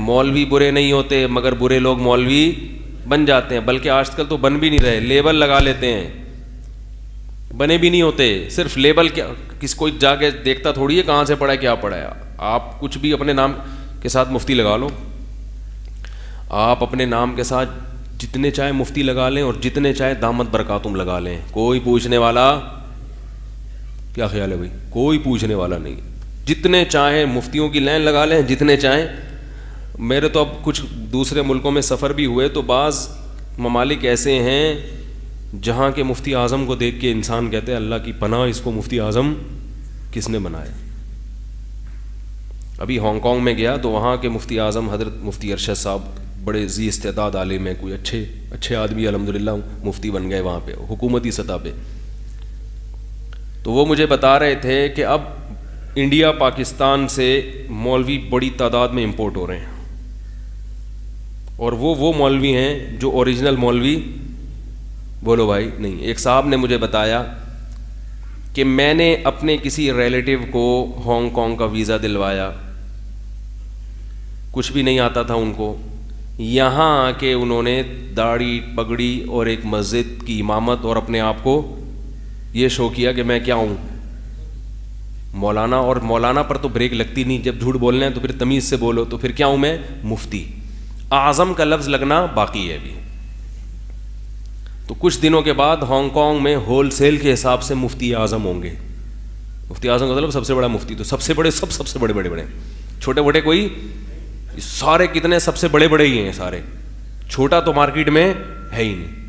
مولوی برے نہیں ہوتے مگر برے لوگ مولوی بن جاتے ہیں, بلکہ آج کل تو بن بھی نہیں رہے, لیبل لگا لیتے ہیں, بنے بھی نہیں ہوتے, صرف لیبل. کیا کس کو جا کے دیکھتا تھوڑی ہے کہاں سے پڑھا ہے کیا پڑھا ہے. آپ کچھ بھی اپنے نام کے ساتھ مفتی لگا لو, آپ اپنے نام کے ساتھ جتنے چاہے مفتی لگا لیں اور جتنے چاہے دامت برکاتم لگا لیں, کوئی پوچھنے والا, کیا خیال ہے بھائی, کوئی پوچھنے والا نہیں. جتنے چاہیں مفتیوں کی لائن لگا لیں, جتنے چاہیں. میرے تو اب کچھ دوسرے ملکوں میں سفر بھی ہوئے تو بعض ممالک ایسے ہیں جہاں کے مفتی اعظم کو دیکھ کے انسان کہتے ہیں اللہ کی پناہ, اس کو مفتی اعظم کس نے بنایا. ابھی ہانگ کانگ میں گیا تو وہاں کے مفتی اعظم حضرت مفتی ارشد صاحب بڑے ذی استعداد عالم ہیں, کوئی اچھے آدمی الحمدللہ مفتی بن گئے وہاں پہ حکومتی سطح پہ. تو وہ مجھے بتا رہے تھے کہ اب انڈیا پاکستان سے مولوی بڑی تعداد میں امپورٹ ہو رہے ہیں, اور وہ مولوی ہیں جو اوریجنل مولوی, بولو بھائی, نہیں. ایک صاحب نے مجھے بتایا کہ میں نے اپنے کسی ریلیٹیو کو ہانگ کانگ کا ویزا دلوایا, کچھ بھی نہیں آتا تھا ان کو, یہاں آ کے انہوں نے داڑھی پگڑی اور ایک مسجد کی امامت اور اپنے آپ کو یہ شو کیا کہ میں کیا ہوں, مولانا. اور مولانا پر تو بریک لگتی نہیں, جب جھوٹ بولنا ہے تو پھر تمیز سے بولو. تو پھر کیا ہوں میں, مفتی. اعظم کا لفظ لگنا باقی ہے ابھی. تو کچھ دنوں کے بعد ہانگ کانگ میں ہول سیل کے حساب سے مفتی اعظم ہوں گے. مفتی اعظم کا مطلب سب سے بڑا مفتی, تو سب سے بڑے سب سے بڑے چھوٹے بڑے کوئی, سارے کتنے سب سے بڑے ہی ہیں سارے, چھوٹا تو مارکیٹ میں ہے ہی نہیں.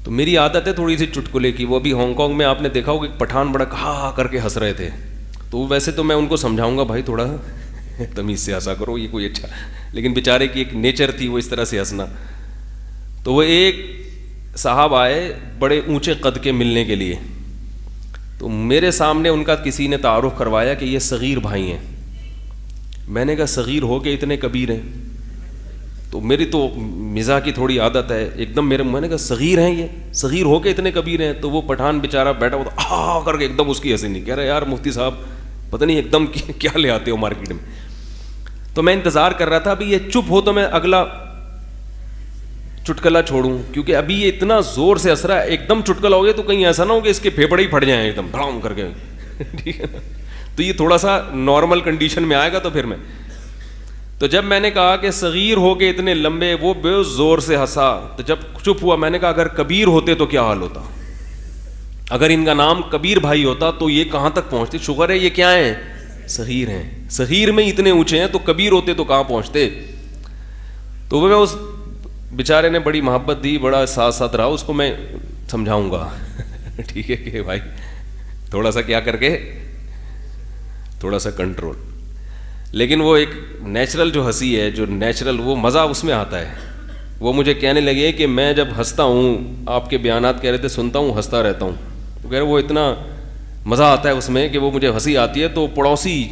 تو میری عادت ہے تھوڑی سی چٹکلے کی. وہ بھی ہانگ کانگ میں آپ نے دیکھا ہوگا کہ پٹھان بڑا کہا کر کے ہنس رہے تھے, تو ویسے تو میں ان کو سمجھاؤں گا بھائی تھوڑا تمیز سے ہنسا کرو, یہ کوئی اچھا, لیکن بیچارے کی ایک نیچر تھی وہ اس طرح سے ہنسنا. تو وہ ایک صاحب آئے بڑے اونچے قد کے ملنے کے لیے, تو میرے سامنے ان کا کسی نے تعارف کروایا کہ یہ صغیر بھائی ہیں. میں نے کہا صغیر ہو کے اتنے کبیر ہیں, تو میری تو مزاح کی تھوڑی عادت ہے, ایک دم میں نے کہا صغیر ہیں یہ, صغیر ہو کے اتنے کبیر ہیں. تو وہ پٹھان بیچارہ بیٹھا ہوا تھا کر کے ایک دم اس کی ہنسی نہیں, کہہ رہا یار مفتی صاحب پتہ نہیں ایک دم کیا لے آتے ہو مارکیٹ میں. تو میں انتظار کر رہا تھا ابھی یہ چپ ہو تو میں اگلا چٹکلا چھوڑوں, کیونکہ ابھی یہ اتنا زور سے ہنس رہا ہے, ایک دم چٹکلا ہو گیا تو کہیں ایسا نہ ہو کہ اس کے پھیپڑے ہی پھٹ جائیں ایک دم بھڑام کر کے, ٹھیک ہے نا. تو یہ تھوڑا سا نارمل کنڈیشن میں آئے گا. تو پھر تو جب میں نے کہا کہ صغیر ہو کے اتنے لمبے, وہ بے زور سے ہنسا. تو جب چپ ہوا میں نے کہا اگر کبیر ہوتے تو کیا حال ہوتا, اگر ان کا نام کبیر بھائی ہوتا تو یہ کہاں تک پہنچتے. شکر ہے یہ کیا ہیں, صغیر ہیں, صغیر میں اتنے اونچے ہیں, تو کبیر ہوتے تو کہاں پہنچتے. تو وہ میں اس بیچارے نے بڑی محبت دی, بڑا ساتھ رہا, اس کو میں سمجھاؤں گا ٹھیک ہے کہ بھائی تھوڑا سا کیا کر کے, تھوڑا سا کنٹرول. لیکن وہ ایک نیچرل جو ہنسی ہے, جو نیچرل وہ مزہ اس میں آتا ہے. وہ مجھے کہنے لگے کہ میں جب ہنستا ہوں, آپ کے بیانات کہہ رہے تھے سنتا ہوں ہنستا رہتا ہوں, تو کہہ رہے وہ اتنا مزہ آتا ہے اس میں کہ وہ مجھے ہنسی آتی ہے. تو پڑوسی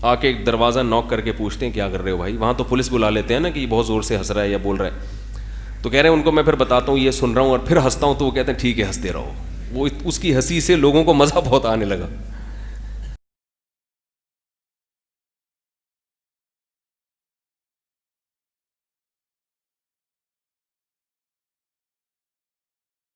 آ کے دروازہ نوک کر کے پوچھتے ہیں کیا کر رہے ہو بھائی. وہاں تو پولیس بلا لیتے ہیں نا کہ یہ بہت زور سے ہنس رہا ہے یا بول رہا ہے. تو کہہ رہے ہیں ان کو میں پھر بتاتا ہوں یہ سن رہا ہوں اور پھر ہنستا ہوں, تو وہ کہتے ہیں ٹھیک ہے ہنستے رہو. وہ اس کی ہنسی سے لوگوں کو مزہ بہت آنے لگا.